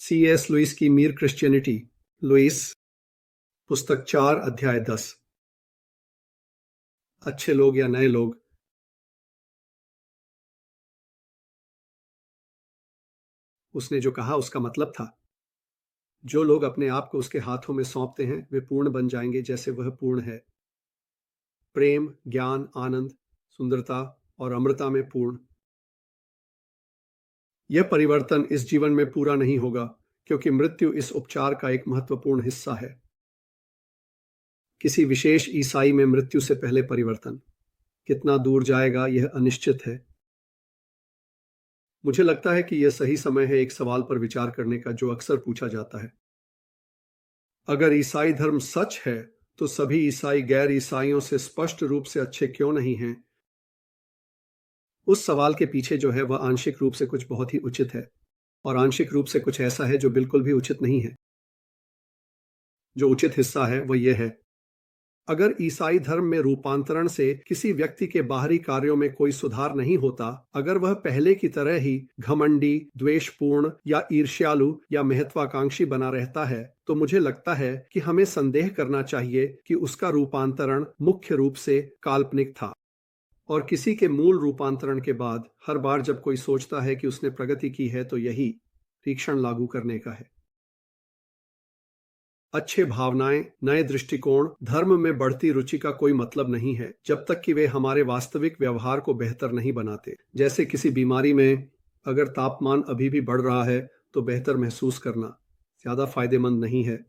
C.S. Lewis की Mir Christianity, Lewis, पुस्तक 4 अध्याय 10। अच्छे लोग या नए लोग। उसने जो कहा उसका मतलब था, जो लोग अपने आप को उसके हाथों में सौंपते हैं वे पूर्ण बन जाएंगे जैसे वह पूर्ण है। प्रेम, ज्ञान, आनंद, सुंदरता और अमरता में पूर्ण। यह परिवर्तन इस जीवन में पूरा नहीं होगा क्योंकि मृत्यु इस उपचार का एक महत्वपूर्ण हिस्सा है। किसी विशेष ईसाई में मृत्यु से पहले परिवर्तन कितना दूर जाएगा यह अनिश्चित है। मुझे लगता है कि यह सही समय है एक सवाल पर विचार करने का जो अक्सर पूछा जाता है। अगर ईसाई धर्म सच है तो सभी ईसाई गैर ईसाइयों से स्पष्ट रूप से अच्छे क्यों नहीं हैं? उस सवाल के पीछे जो है वह आंशिक रूप से कुछ बहुत ही उचित है और आंशिक रूप से कुछ ऐसा है जो बिल्कुल भी उचित नहीं है। जो उचित हिस्सा है वह यह है, अगर ईसाई धर्म में रूपांतरण से किसी व्यक्ति के बाहरी कार्यों में कोई सुधार नहीं होता, अगर वह पहले की तरह ही घमंडी, द्वेषपूर्ण या ईर्ष्यालु या महत्वाकांक्षी बना रहता है, तो मुझे लगता है कि हमें संदेह करना चाहिए कि उसका रूपांतरण मुख्य रूप से काल्पनिक था। और किसी के मूल रूपांतरण के बाद हर बार जब कोई सोचता है कि उसने प्रगति की है तो यही परीक्षण लागू करने का है। अच्छे भावनाएं, नए दृष्टिकोण, धर्म में बढ़ती रुचि का कोई मतलब नहीं है जब तक कि वे हमारे वास्तविक व्यवहार को बेहतर नहीं बनाते। जैसे किसी बीमारी में अगर तापमान अभी भी बढ़ रहा है तो बेहतर महसूस करना ज्यादा फायदेमंद नहीं है।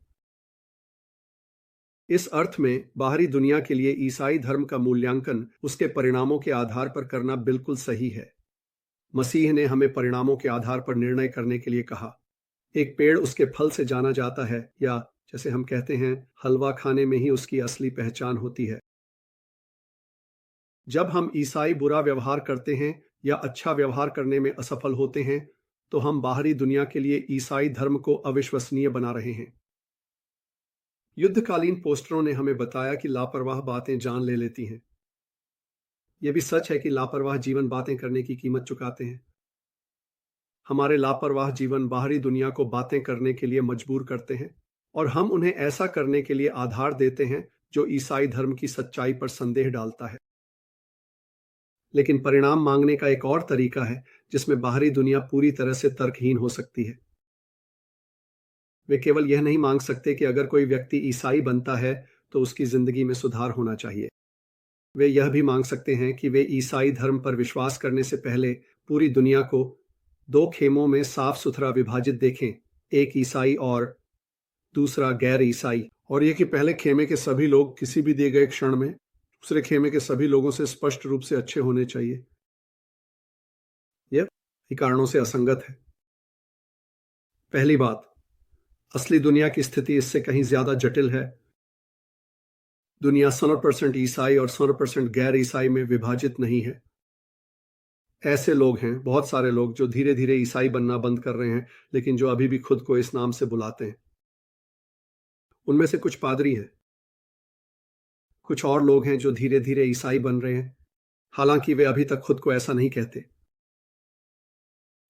इस अर्थ में बाहरी दुनिया के लिए ईसाई धर्म का मूल्यांकन उसके परिणामों के आधार पर करना बिल्कुल सही है। मसीह ने हमें परिणामों के आधार पर निर्णय करने के लिए कहा। एक पेड़ उसके फल से जाना जाता है, या जैसे हम कहते हैं, हलवा खाने में ही उसकी असली पहचान होती है। जब हम ईसाई बुरा व्यवहार करते हैं या अच्छा व्यवहार करने में असफल होते हैं तो हम बाहरी दुनिया के लिए ईसाई धर्म को अविश्वसनीय बना रहे हैं। युद्धकालीन पोस्टरों ने हमें बताया कि लापरवाह बातें जान ले लेती हैं। यह भी सच है कि लापरवाह जीवन बातें करने की कीमत चुकाते हैं। हमारे लापरवाह जीवन बाहरी दुनिया को बातें करने के लिए मजबूर करते हैं और हम उन्हें ऐसा करने के लिए आधार देते हैं जो ईसाई धर्म की सच्चाई पर संदेह डालता है। लेकिन परिणाम मांगने का एक और तरीका है जिसमें बाहरी दुनिया पूरी तरह से तर्कहीन हो सकती है। वे केवल यह नहीं मांग सकते कि अगर कोई व्यक्ति ईसाई बनता है तो उसकी जिंदगी में सुधार होना चाहिए। वे यह भी मांग सकते हैं कि वे ईसाई धर्म पर विश्वास करने से पहले पूरी दुनिया को दो खेमों में साफ सुथरा विभाजित देखें, एक ईसाई और दूसरा गैर ईसाई, और यह कि पहले खेमे के सभी लोग किसी भी दिए गए क्षण में दूसरे खेमे के सभी लोगों से स्पष्ट रूप से अच्छे होने चाहिए। यह कारणों से असंगत है। पहली बात, असली दुनिया की स्थिति इससे कहीं ज्यादा जटिल है। दुनिया 100% ईसाई और 100% गैर ईसाई में विभाजित नहीं है। ऐसे लोग हैं, बहुत सारे लोग, जो धीरे धीरे ईसाई बनना बंद कर रहे हैं, लेकिन जो अभी भी खुद को इस नाम से बुलाते हैं। उनमें से कुछ पादरी हैं। कुछ और लोग हैं जो धीरे धीरे ईसाई बन रहे हैं, हालांकि वे अभी तक खुद को ऐसा नहीं कहते।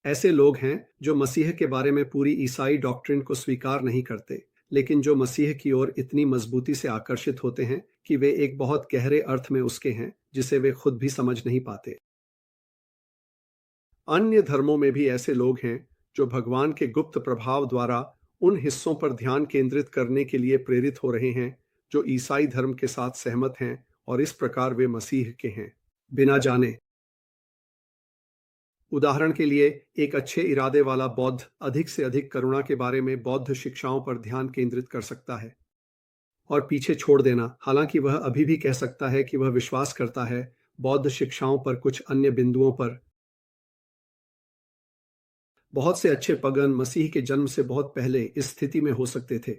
ऐसे लोग हैं जो मसीह के बारे में पूरी ईसाई डॉक्ट्रिन को स्वीकार नहीं करते, लेकिन जो मसीह की ओर इतनी मजबूती से आकर्षित होते हैं कि वे एक बहुत गहरे अर्थ में उसके हैं जिसे वे खुद भी समझ नहीं पाते। अन्य धर्मों में भी ऐसे लोग हैं जो भगवान के गुप्त प्रभाव द्वारा उन हिस्सों पर ध्यान केंद्रित करने के लिए प्रेरित हो रहे हैं जो ईसाई धर्म के साथ सहमत हैं, और इस प्रकार वे मसीह के हैं बिना जाने। उदाहरण के लिए, एक अच्छे इरादे वाला बौद्ध अधिक से अधिक करुणा के बारे में बौद्ध शिक्षाओं पर ध्यान केंद्रित कर सकता है और पीछे छोड़ देना, हालांकि वह अभी भी कह सकता है कि वह विश्वास करता है, बौद्ध शिक्षाओं पर कुछ अन्य बिंदुओं पर। बहुत से अच्छे पगन मसीह के जन्म से बहुत पहले इस स्थिति में हो सकते थे,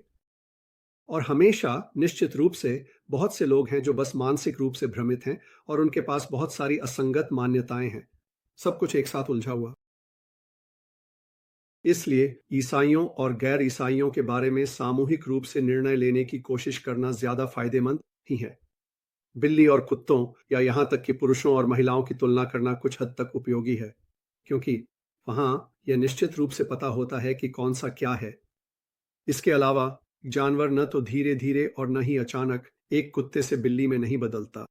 और हमेशा निश्चित रूप से बहुत से लोग हैं जो बस मानसिक रूप से भ्रमित हैं और उनके पास बहुत सारी असंगत मान्यताएं हैं, सब कुछ एक साथ उलझा हुआ। इसलिए ईसाइयों और गैर ईसाइयों के बारे में सामूहिक रूप से निर्णय लेने की कोशिश करना ज्यादा फायदेमंद ही है। बिल्ली और कुत्तों या यहां तक कि पुरुषों और महिलाओं की तुलना करना कुछ हद तक उपयोगी है, क्योंकि वहां यह निश्चित रूप से पता होता है कि कौन सा क्या है। इसके अलावा जानवर न तो धीरे धीरे और न ही अचानक एक कुत्ते से बिल्ली में नहीं बदलता।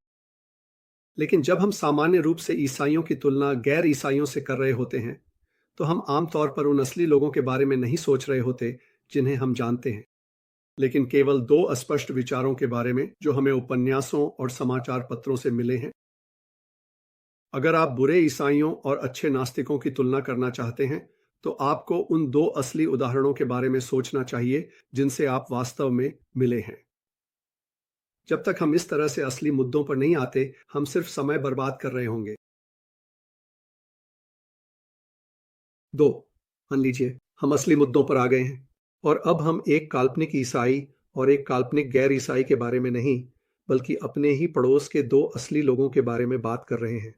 लेकिन जब हम सामान्य रूप से ईसाइयों की तुलना गैर ईसाइयों से कर रहे होते हैं, तो हम आमतौर पर उन असली लोगों के बारे में नहीं सोच रहे होते जिन्हें हम जानते हैं, लेकिन केवल दो अस्पष्ट विचारों के बारे में जो हमें उपन्यासों और समाचार पत्रों से मिले हैं। अगर आप बुरे ईसाइयों और अच्छे नास्तिकों की तुलना करना चाहते हैं, तो आपको उन दो असली उदाहरणों के बारे में सोचना चाहिए जिनसे आप वास्तव में मिले हैं। जब तक हम इस तरह से असली मुद्दों पर नहीं आते, हम सिर्फ समय बर्बाद कर रहे होंगे। दो, मान लीजिए हम असली मुद्दों पर आ गए हैं और अब हम एक काल्पनिक ईसाई और एक काल्पनिक गैर ईसाई के बारे में नहीं, बल्कि अपने ही पड़ोस के दो असली लोगों के बारे में बात कर रहे हैं।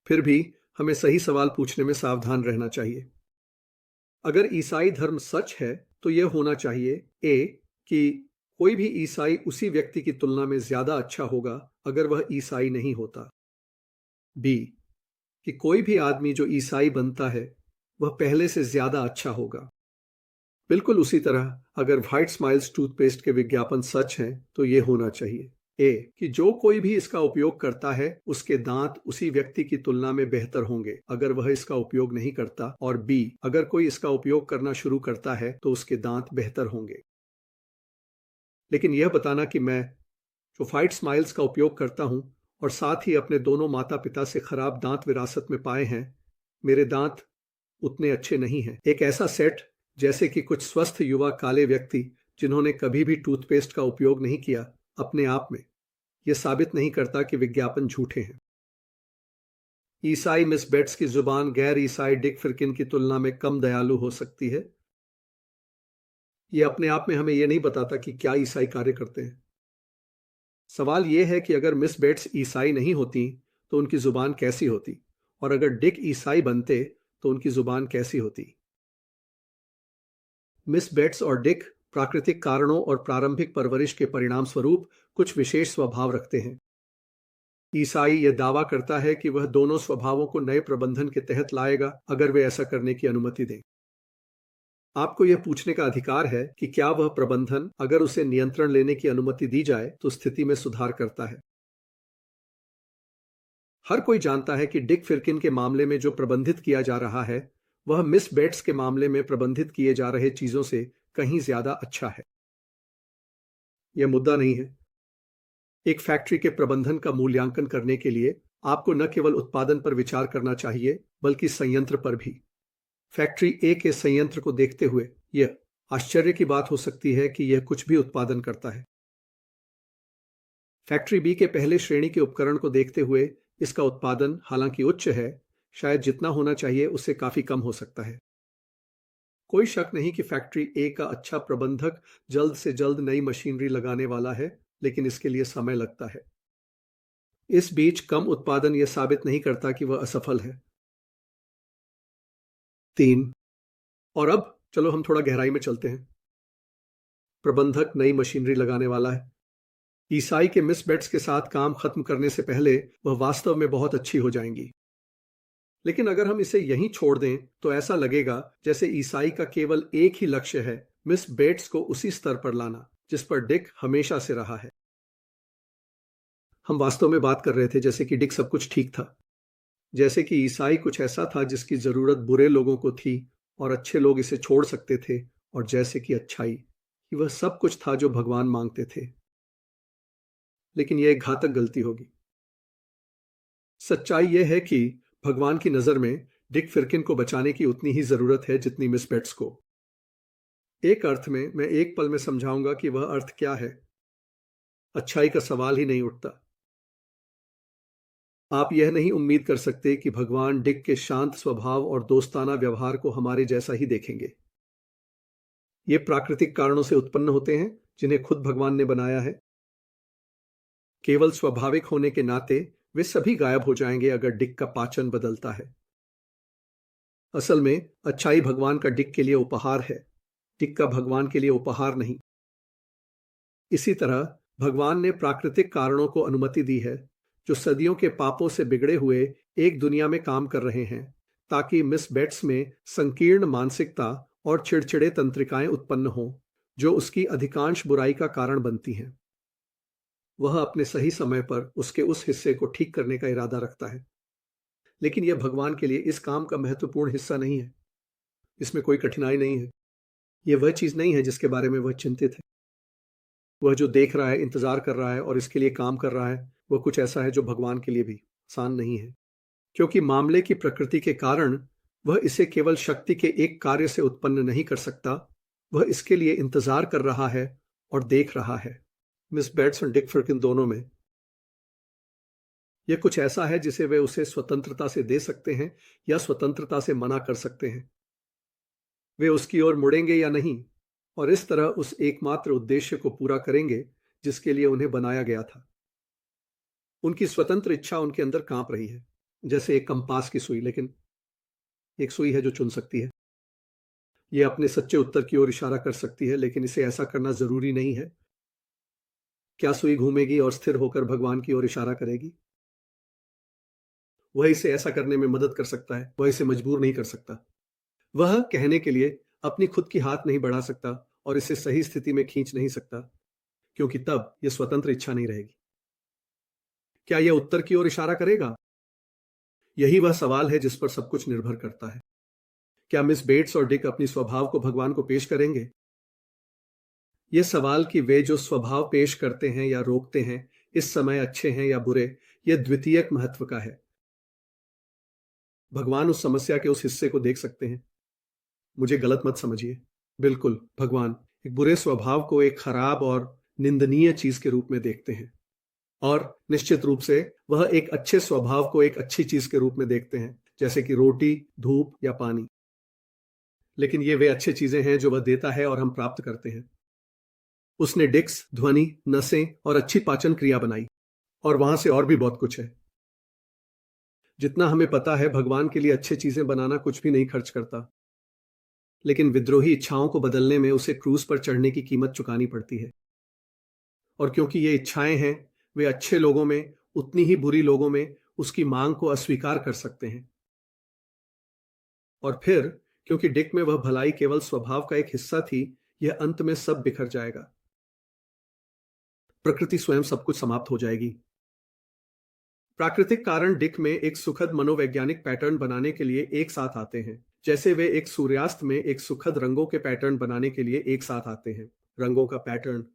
फिर भी हमें सही सवाल पूछने में सावधान रहना चाहिए। अगर ईसाई धर्म सच है, तो यह होना चाहिए ए कि कोई भी ईसाई उसी व्यक्ति की तुलना में ज्यादा अच्छा होगा अगर वह ईसाई नहीं होता। बी कि कोई भी आदमी जो ईसाई बनता है वह पहले से ज्यादा अच्छा होगा। बिल्कुल उसी तरह अगर व्हाइट स्माइल्स टूथपेस्ट के विज्ञापन सच हैं, तो यह होना चाहिए ए कि जो कोई भी इसका उपयोग करता है उसके दांत उसी व्यक्ति की तुलना में बेहतर होंगे अगर वह इसका उपयोग नहीं करता, और बी अगर कोई इसका उपयोग करना शुरू करता है तो उसके दांत बेहतर होंगे। लेकिन यह बताना कि मैं जो व्हाइट स्माइल्स का उपयोग करता हूं और साथ ही अपने दोनों माता पिता से खराब दांत विरासत में पाए हैं, मेरे दांत उतने अच्छे नहीं हैं। एक ऐसा सेट जैसे कि कुछ स्वस्थ युवा काले व्यक्ति जिन्होंने कभी भी टूथपेस्ट का उपयोग नहीं किया, अपने आप में यह साबित नहीं करता कि विज्ञापन झूठे हैं। ईसाई मिस बेट्स की जुबान गैर ईसाई डिक फिरकिन की तुलना में कम दयालु हो सकती है। यह अपने आप में हमें यह नहीं बताता कि क्या ईसाई कार्य करते हैं। सवाल यह है कि अगर मिस बेट्स ईसाई नहीं होती तो उनकी जुबान कैसी होती, और अगर डिक ईसाई बनते तो उनकी जुबान कैसी होती। मिस बेट्स और डिक प्राकृतिक कारणों और प्रारंभिक परवरिश के परिणाम स्वरूप कुछ विशेष स्वभाव रखते हैं। ईसाई यह दावा करता है कि वह दोनों स्वभावों को नए प्रबंधन के तहत लाएगा अगर वे ऐसा करने की अनुमति दें। आपको यह पूछने का अधिकार है कि क्या वह प्रबंधन, अगर उसे नियंत्रण लेने की अनुमति दी जाए, तो स्थिति में सुधार करता है। हर कोई जानता है कि डिक फिरकिन के मामले में जो प्रबंधित किया जा रहा है वह मिस बेट्स के मामले में प्रबंधित किए जा रहे चीजों से कहीं ज्यादा अच्छा है। यह मुद्दा नहीं है। एक फैक्ट्री के प्रबंधन का मूल्यांकन करने के लिए आपको न केवल उत्पादन पर विचार करना चाहिए, बल्कि संयंत्र पर भी। फैक्ट्री ए के संयंत्र को देखते हुए यह आश्चर्य की बात हो सकती है कि यह कुछ भी उत्पादन करता है। फैक्ट्री बी के पहले श्रेणी के उपकरण को देखते हुए इसका उत्पादन हालांकि उच्च है, शायद जितना होना चाहिए उससे काफी कम हो सकता है। कोई शक नहीं कि फैक्ट्री ए का अच्छा प्रबंधक जल्द से जल्द नई मशीनरी लगाने वाला है, लेकिन इसके लिए समय लगता है। इस बीच कम उत्पादन यह साबित नहीं करता कि वह असफल है। 3, और अब चलो हम थोड़ा गहराई में चलते हैं। प्रबंधक नई मशीनरी लगाने वाला है। ईसाई के मिस बेट्स के साथ काम खत्म करने से पहले वह वास्तव में बहुत अच्छी हो जाएंगी। लेकिन अगर हम इसे यहीं छोड़ दें तो ऐसा लगेगा जैसे ईसाई का केवल एक ही लक्ष्य है, मिस बेट्स को उसी स्तर पर लाना जिस पर डिक हमेशा से रहा है। हम वास्तव में बात कर रहे थे जैसे कि डिक सब कुछ ठीक था, जैसे कि ईसाई कुछ ऐसा था जिसकी जरूरत बुरे लोगों को थी और अच्छे लोग इसे छोड़ सकते थे, और जैसे कि अच्छाई कि वह सब कुछ था जो भगवान मांगते थे। लेकिन यह एक घातक गलती होगी। सच्चाई यह है कि भगवान की नजर में डिक फिरकिन को बचाने की उतनी ही जरूरत है जितनी मिस बेट्स को। एक अर्थ में मैं एक पल में समझाऊंगा कि वह अर्थ क्या है। अच्छाई का सवाल ही नहीं उठता। आप यह नहीं उम्मीद कर सकते कि भगवान डिक के शांत स्वभाव और दोस्ताना व्यवहार को हमारे जैसा ही देखेंगे। ये प्राकृतिक कारणों से उत्पन्न होते हैं जिन्हें खुद भगवान ने बनाया है। केवल स्वाभाविक होने के नाते वे सभी गायब हो जाएंगे अगर डिक का पाचन बदलता है। असल में अच्छाई भगवान का डिक के लिए उपहार है, डिक का भगवान के लिए उपहार नहीं। इसी तरह भगवान ने प्राकृतिक कारणों को अनुमति दी है जो सदियों के पापों से बिगड़े हुए एक दुनिया में काम कर रहे हैं, ताकि मिस बेट्स में संकीर्ण मानसिकता और चिड़चिड़े तंत्रिकाएं उत्पन्न हों, जो उसकी अधिकांश बुराई का कारण बनती हैं। वह अपने सही समय पर उसके उस हिस्से को ठीक करने का इरादा रखता है, लेकिन यह भगवान के लिए इस काम का महत्वपूर्ण हिस्सा नहीं है। इसमें कोई कठिनाई नहीं है। यह वह चीज नहीं है जिसके बारे में वह चिंतित है। वह जो देख रहा है, इंतजार कर रहा है और इसके लिए काम कर रहा है, वह कुछ ऐसा है जो भगवान के लिए भी आसान नहीं है, क्योंकि मामले की प्रकृति के कारण वह इसे केवल शक्ति के एक कार्य से उत्पन्न नहीं कर सकता। वह इसके लिए इंतजार कर रहा है और देख रहा है। मिस बेट्स और डिक फिरकिन दोनों में यह कुछ ऐसा है जिसे वे उसे स्वतंत्रता से दे सकते हैं या स्वतंत्रता से मना कर सकते हैं। वे उसकी ओर मुड़ेंगे या नहीं, और इस तरह उस एकमात्र उद्देश्य को पूरा करेंगे जिसके लिए उन्हें बनाया गया था। उनकी स्वतंत्र इच्छा उनके अंदर कांप रही है, जैसे एक कंपास की सुई, लेकिन एक सुई है जो चुन सकती है। यह अपने सच्चे उत्तर की ओर इशारा कर सकती है, लेकिन इसे ऐसा करना जरूरी नहीं है। क्या सुई घूमेगी और स्थिर होकर भगवान की ओर इशारा करेगी? वह इसे ऐसा करने में मदद कर सकता है, वह इसे मजबूर नहीं कर सकता। वह कहने के लिए अपनी खुद की हाथ नहीं बढ़ा सकता और इसे सही स्थिति में खींच नहीं सकता, क्योंकि तब यह स्वतंत्र इच्छा नहीं रहेगी। क्या यह उत्तर की ओर इशारा करेगा? यही वह सवाल है जिस पर सब कुछ निर्भर करता है। क्या मिस बेट्स और डिक अपनी स्वभाव को भगवान को पेश करेंगे? यह सवाल कि वे जो स्वभाव पेश करते हैं या रोकते हैं, इस समय अच्छे हैं या बुरे, यह द्वितीयक महत्व का है। भगवान उस समस्या के उस हिस्से को देख सकते हैं। मुझे गलत मत समझिए। बिल्कुल, भगवान एक बुरे स्वभाव को एक खराब और निंदनीय चीज के रूप में देखते हैं, और निश्चित रूप से वह एक अच्छे स्वभाव को एक अच्छी चीज के रूप में देखते हैं, जैसे कि रोटी, धूप या पानी। लेकिन ये वे अच्छी चीजें हैं जो वह देता है और हम प्राप्त करते हैं। उसने डिक्स, ध्वनि, नसें और अच्छी पाचन क्रिया बनाई, और वहां से और भी बहुत कुछ है। जितना हमें पता है, भगवान के लिए अच्छी चीजें बनाना कुछ भी नहीं खर्च करता, लेकिन विद्रोही इच्छाओं को बदलने में उसे क्रूज पर चढ़ने की कीमत चुकानी पड़ती है। और क्योंकि ये इच्छाएं हैं, वे अच्छे लोगों में उतनी ही बुरी लोगों में उसकी मांग को अस्वीकार कर सकते हैं। और फिर क्योंकि डिक में वह भलाई केवल स्वभाव का एक हिस्सा थी, यह अंत में सब बिखर जाएगा। प्रकृति स्वयं सब कुछ समाप्त हो जाएगी। प्राकृतिक कारण डिक में एक सुखद मनोवैज्ञानिक पैटर्न बनाने के लिए एक साथ आते हैं, जैसे वे एक सूर्यास्त में एक सुखद रंगों के पैटर्न बनाने के लिए एक साथ आते हैं। रंगों का पैटर्न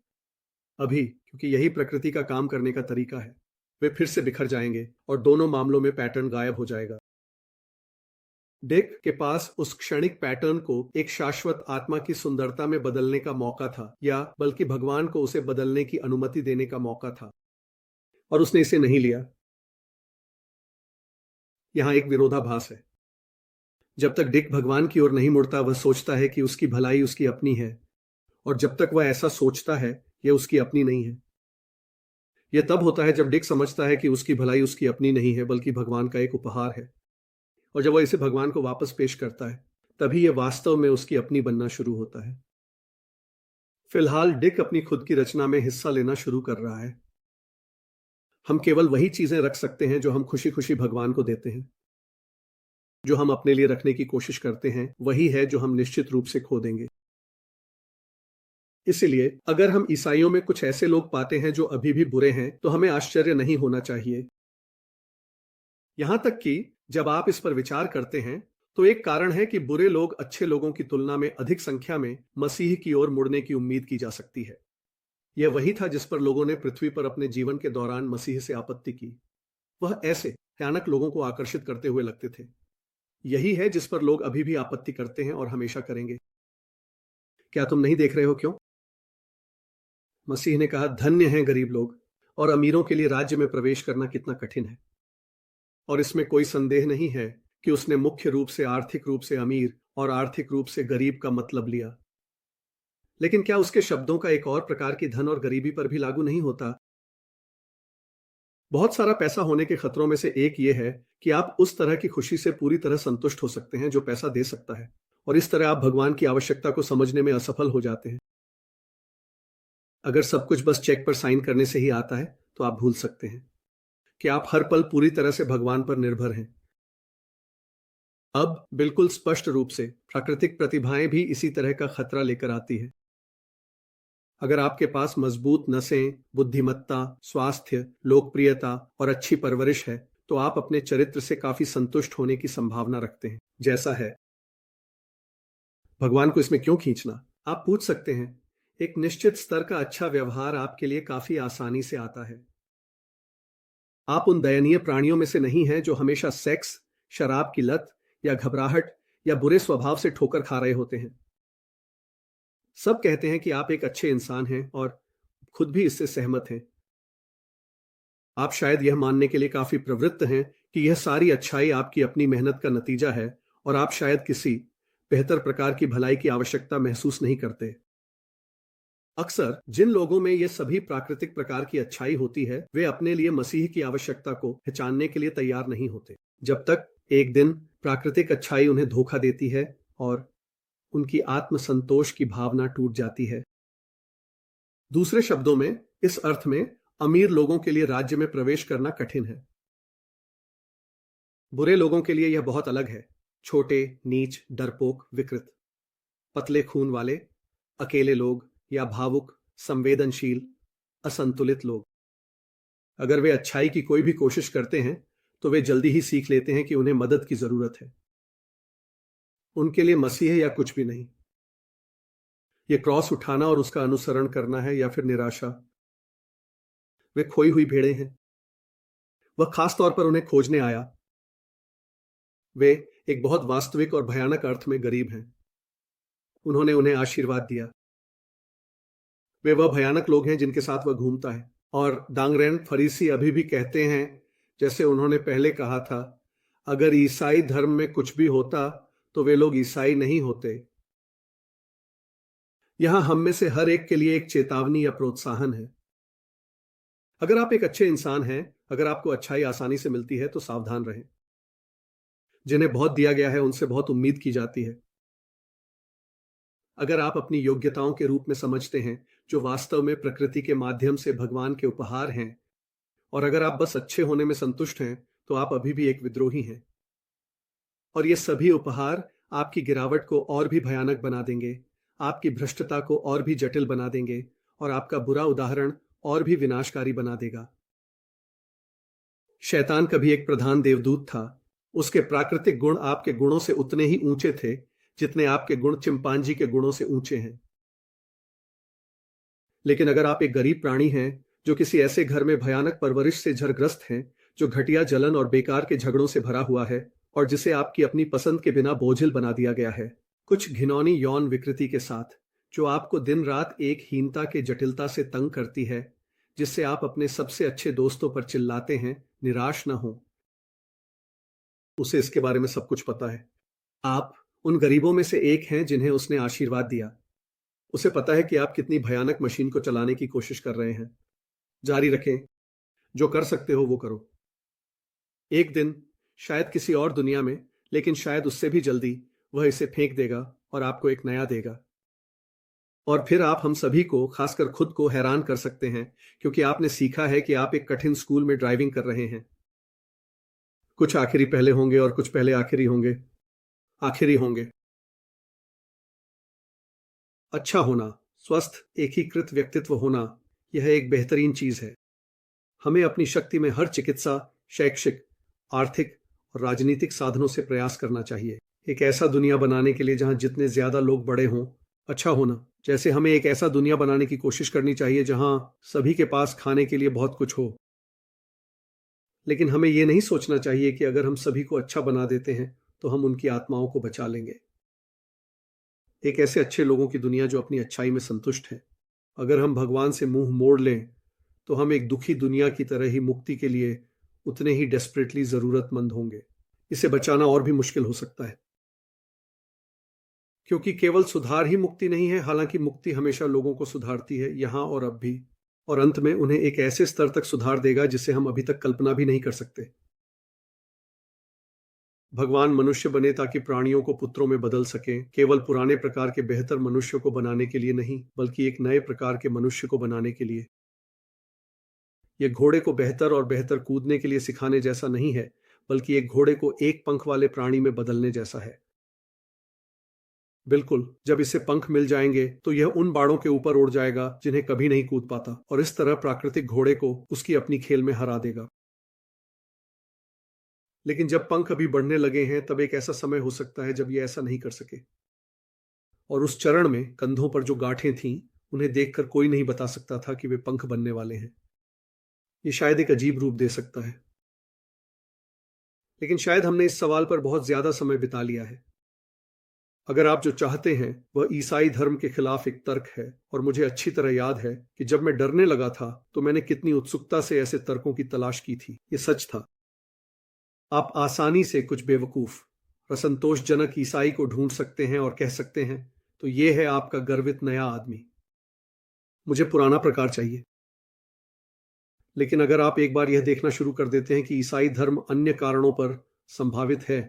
अभी, क्योंकि यही प्रकृति का काम करने का तरीका है, वे फिर से बिखर जाएंगे और दोनों मामलों में पैटर्न गायब हो जाएगा। डिक के पास उस क्षणिक पैटर्न को एक शाश्वत आत्मा की सुंदरता में बदलने का मौका था, या बल्कि भगवान को उसे बदलने की अनुमति देने का मौका था, और उसने इसे नहीं लिया। यहां एक विरोधाभास है। जब तक डिक भगवान की ओर नहीं मुड़ता, वह सोचता है कि उसकी भलाई उसकी अपनी है, और जब तक वह ऐसा सोचता है, यह उसकी अपनी नहीं है। यह तब होता है जब डिक समझता है कि उसकी भलाई उसकी अपनी नहीं है, बल्कि भगवान का एक उपहार है, और जब वह इसे भगवान को वापस पेश करता है, तभी यह वास्तव में उसकी अपनी बनना शुरू होता है। फिलहाल डिक अपनी खुद की रचना में हिस्सा लेना शुरू कर रहा है। हम केवल वही चीजें रख सकते हैं जो हम खुशी खुशी भगवान को देते हैं। जो हम अपने लिए रखने की कोशिश करते हैं, वही है जो हम निश्चित रूप से खो देंगे। इसलिए अगर हम ईसाइयों में कुछ ऐसे लोग पाते हैं जो अभी भी बुरे हैं, तो हमें आश्चर्य नहीं होना चाहिए। यहां तक कि जब आप इस पर विचार करते हैं, तो एक कारण है कि बुरे लोग अच्छे लोगों की तुलना में अधिक संख्या में मसीह की ओर मुड़ने की उम्मीद की जा सकती है। यह वही था जिस पर लोगों ने पृथ्वी पर अपने जीवन के दौरान मसीह से आपत्ति की। वह ऐसे भयानक लोगों को आकर्षित करते हुए लगते थे। यही है जिस पर लोग अभी भी आपत्ति करते हैं और हमेशा करेंगे। क्या तुम नहीं देख रहे हो क्यों? मसीह ने कहा, धन्य हैं गरीब लोग, और अमीरों के लिए राज्य में प्रवेश करना कितना कठिन है। और इसमें कोई संदेह नहीं है कि उसने मुख्य रूप से आर्थिक रूप से अमीर और आर्थिक रूप से गरीब का मतलब लिया। लेकिन क्या उसके शब्दों का एक और प्रकार की धन और गरीबी पर भी लागू नहीं होता? बहुत सारा पैसा होने के खतरों में से एक यह है कि आप उस तरह की खुशी से पूरी तरह संतुष्ट हो सकते हैं जो पैसा दे सकता है, और इस तरह आप भगवान की आवश्यकता को समझने में असफल हो जाते हैं। अगर सब कुछ बस चेक पर साइन करने से ही आता है, तो आप भूल सकते हैं कि आप हर पल पूरी तरह से भगवान पर निर्भर हैं। अब बिल्कुल स्पष्ट रूप से प्राकृतिक प्रतिभाएं भी इसी तरह का खतरा लेकर आती है। अगर आपके पास मजबूत नसें, बुद्धिमत्ता, स्वास्थ्य, लोकप्रियता और अच्छी परवरिश है, तो आप अपने चरित्र से काफी संतुष्ट होने की संभावना रखते हैं। जैसा है, भगवान को इसमें क्यों खींचना? आप पूछ सकते हैं। एक निश्चित स्तर का अच्छा व्यवहार आपके लिए काफी आसानी से आता है। आप उन दयनीय प्राणियों में से नहीं हैं जो हमेशा सेक्स, शराब की लत या घबराहट या बुरे स्वभाव से ठोकर खा रहे होते हैं। सब कहते हैं कि आप एक अच्छे इंसान हैं और खुद भी इससे सहमत हैं। आप शायद यह मानने के लिए काफी प्रवृत्त हैं कि यह सारी अच्छाई आपकी अपनी मेहनत का नतीजा है और आप शायद किसी बेहतर प्रकार की भलाई की आवश्यकता महसूस नहीं करते। अक्सर जिन लोगों में यह सभी प्राकृतिक प्रकार की अच्छाई होती है, वे अपने लिए मसीह की आवश्यकता को पहचानने के लिए तैयार नहीं होते, जब तक एक दिन प्राकृतिक अच्छाई उन्हें धोखा देती है और उनकी आत्मसंतोष की भावना टूट जाती है। दूसरे शब्दों में, इस अर्थ में अमीर लोगों के लिए राज्य में प्रवेश करना कठिन है। बुरे लोगों के लिए यह बहुत अलग है। छोटे, नीच, डरपोक, विकृत, पतले खून वाले, अकेले लोग या भावुक, संवेदनशील, असंतुलित लोग। अगर वे अच्छाई की कोई भी कोशिश करते हैं, तो वे जल्दी ही सीख लेते हैं कि उन्हें मदद की जरूरत है। उनके लिए मसीह या कुछ भी नहीं। यह क्रॉस उठाना और उसका अनुसरण करना है या फिर निराशा। वे खोई हुई भेड़ें हैं। वह खास तौर पर उन्हें खोजने आया। वे एक बहुत वास्तविक और भयानक अर्थ में गरीब हैं। उन्होंने उन्हें आशीर्वाद दिया। वे वह भयानक लोग हैं जिनके साथ वह घूमता है। और डांगरेन फरीसी अभी भी कहते हैं, जैसे उन्होंने पहले कहा था, अगर ईसाई धर्म में कुछ भी होता तो वे लोग ईसाई नहीं होते। यहां हम में से हर एक के लिए एक चेतावनी या प्रोत्साहन है। अगर आप एक अच्छे इंसान हैं, अगर आपको अच्छाई आसानी से मिलती है, तो सावधान रहें। जिन्हें बहुत दिया गया है उनसे बहुत उम्मीद की जाती है। अगर आप अपनी योग्यताओं के रूप में समझते हैं, जो वास्तव में प्रकृति के माध्यम से भगवान के उपहार हैं, और अगर आप बस अच्छे होने में संतुष्ट हैं, तो आप अभी भी एक विद्रोही हैं। और ये सभी उपहार आपकी गिरावट को और भी भयानक बना देंगे, आपकी भ्रष्टता को और भी जटिल बना देंगे और आपका बुरा उदाहरण और भी विनाशकारी बना देगा। शैतान कभी एक प्रधान देवदूत था। उसके प्राकृतिक गुण आपके गुणों से उतने ही ऊंचे थे जितने आपके गुण चिंपांजी के गुणों से ऊंचे हैं। लेकिन अगर आप एक गरीब प्राणी हैं जो किसी ऐसे घर में भयानक परवरिश से झरग्रस्त हैं, जो घटिया जलन और बेकार के झगड़ों से भरा हुआ है और जिसे आपकी अपनी पसंद के बिना बोझिल बना दिया गया है, कुछ घिनौनी यौन विकृति के साथ, जो आपको दिन रात एक हीनता के जटिलता से तंग करती है, जिससे आप अपने सबसे अच्छे दोस्तों पर चिल्लाते हैं, निराश ना हो। उसे इसके बारे में सब कुछ पता है। आप उन गरीबों में से एक हैं जिन्हें उसने आशीर्वाद दिया। उसे पता है कि आप कितनी भयानक मशीन को चलाने की कोशिश कर रहे हैं। जारी रखें। जो कर सकते हो वो करो। एक दिन, शायद किसी और दुनिया में, लेकिन शायद उससे भी जल्दी, वह इसे फेंक देगा और आपको एक नया देगा। और फिर आप हम सभी को, खासकर खुद को, हैरान कर सकते हैं, क्योंकि आपने सीखा है कि आप एक कठिन स्कूल में ड्राइविंग कर रहे हैं। कुछ आखिरी पहले होंगे और कुछ पहले आखिरी होंगे। आखिरी होंगे। अच्छा होना, स्वस्थ, एकीकृत व्यक्तित्व होना, यह एक बेहतरीन चीज है। हमें अपनी शक्ति में हर चिकित्सा, शैक्षिक, आर्थिक और राजनीतिक साधनों से प्रयास करना चाहिए। एक ऐसा दुनिया बनाने के लिए जहां जितने ज्यादा लोग बड़े हों। अच्छा होना, जैसे हमें एक ऐसा दुनिया बनाने की कोशिश करनी चाहिए जहां सभी के पास खाने के लिए बहुत कुछ हो। लेकिन हमें यह नहीं सोचना चाहिए कि अगर हम सभी को अच्छा बना देते हैं तो हम उनकी आत्माओं को बचा लेंगे। एक ऐसे अच्छे लोगों की दुनिया जो अपनी अच्छाई में संतुष्ट है। अगर हम भगवान से मुंह मोड़ लें तो हम एक दुखी दुनिया की तरह ही मुक्ति के लिए उतने ही डेस्परेटली जरूरतमंद होंगे। इसे बचाना और भी मुश्किल हो सकता है, क्योंकि केवल सुधार ही मुक्ति नहीं है। हालांकि मुक्ति हमेशा लोगों को सुधारती है, यहां और अब भी, और अंत में उन्हें एक ऐसे स्तर तक सुधार देगा जिसे हम अभी तक कल्पना भी नहीं कर सकते। भगवान मनुष्य बने ताकि प्राणियों को पुत्रों में बदल सकें, केवल पुराने प्रकार के बेहतर मनुष्य को बनाने के लिए नहीं, बल्कि एक नए प्रकार के मनुष्य को बनाने के लिए। यह घोड़े को बेहतर और बेहतर कूदने के लिए सिखाने जैसा नहीं है, बल्कि एक घोड़े को एक पंख वाले प्राणी में बदलने जैसा है। बिल्कुल, जब इसे पंख मिल जाएंगे तो यह उन बाड़ों के ऊपर उड़ जाएगा जिन्हें कभी नहीं कूद पाता, और इस तरह प्राकृतिक घोड़े को उसकी अपनी खेल में हरा देगा। लेकिन जब पंख अभी बढ़ने लगे हैं, तब एक ऐसा समय हो सकता है जब ये ऐसा नहीं कर सके। और उस चरण में कंधों पर जो गांठें थीं, उन्हें देखकर कोई नहीं बता सकता था कि वे पंख बनने वाले हैं। ये शायद एक अजीब रूप दे सकता है, लेकिन शायद हमने इस सवाल पर बहुत ज्यादा समय बिता लिया है। अगर आप जो चाहते हैं वह ईसाई धर्म के खिलाफ एक तर्क है, और मुझे अच्छी तरह याद है कि जब मैं डरने लगा था तो मैंने कितनी उत्सुकता से ऐसे तर्कों की तलाश की थी। ये सच था। आप आसानी से कुछ बेवकूफ, असंतोषजनक ईसाई को ढूंढ सकते हैं और कह सकते हैं, तो ये है आपका गर्वित नया आदमी। मुझे पुराना प्रकार चाहिए। लेकिन अगर आप एक बार यह देखना शुरू कर देते हैं कि ईसाई धर्म अन्य कारणों पर संभावित है,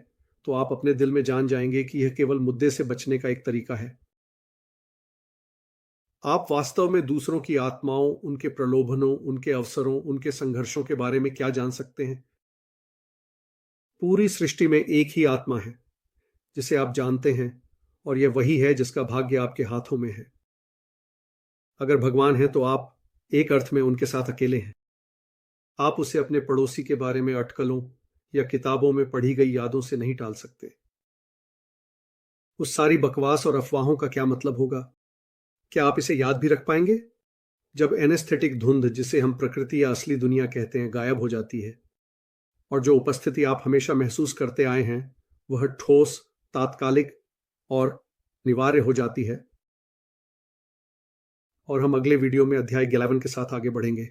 तो आप अपने दिल में जान जाएंगे कि यह केवल मुद्दे से बचने का एक तरीका है। आप वास्तव में दूसरों की आत्माओं, उनके प्रलोभनों, उनके अवसरों, उनके संघर्षों के बारे में क्या जान सकते हैं? पूरी सृष्टि में एक ही आत्मा है जिसे आप जानते हैं, और यह वही है जिसका भाग्य आपके हाथों में है। अगर भगवान है तो आप एक अर्थ में उनके साथ अकेले हैं। आप उसे अपने पड़ोसी के बारे में अटकलों या किताबों में पढ़ी गई यादों से नहीं टाल सकते। उस सारी बकवास और अफवाहों का क्या मतलब होगा? क्या आप इसे याद भी रख पाएंगे जब एनेस्थेटिक धुंध, जिसे हम प्रकृति या असली दुनिया कहते हैं, गायब हो जाती है, और जो उपस्थिति आप हमेशा महसूस करते आए हैं वह ठोस, तात्कालिक और निवार्य हो जाती है? और हम अगले वीडियो में अध्याय 11 के साथ आगे बढ़ेंगे।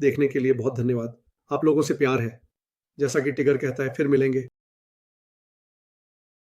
देखने के लिए बहुत धन्यवाद। आप लोगों से प्यार है। जैसा कि टिगर कहता है, फिर मिलेंगे।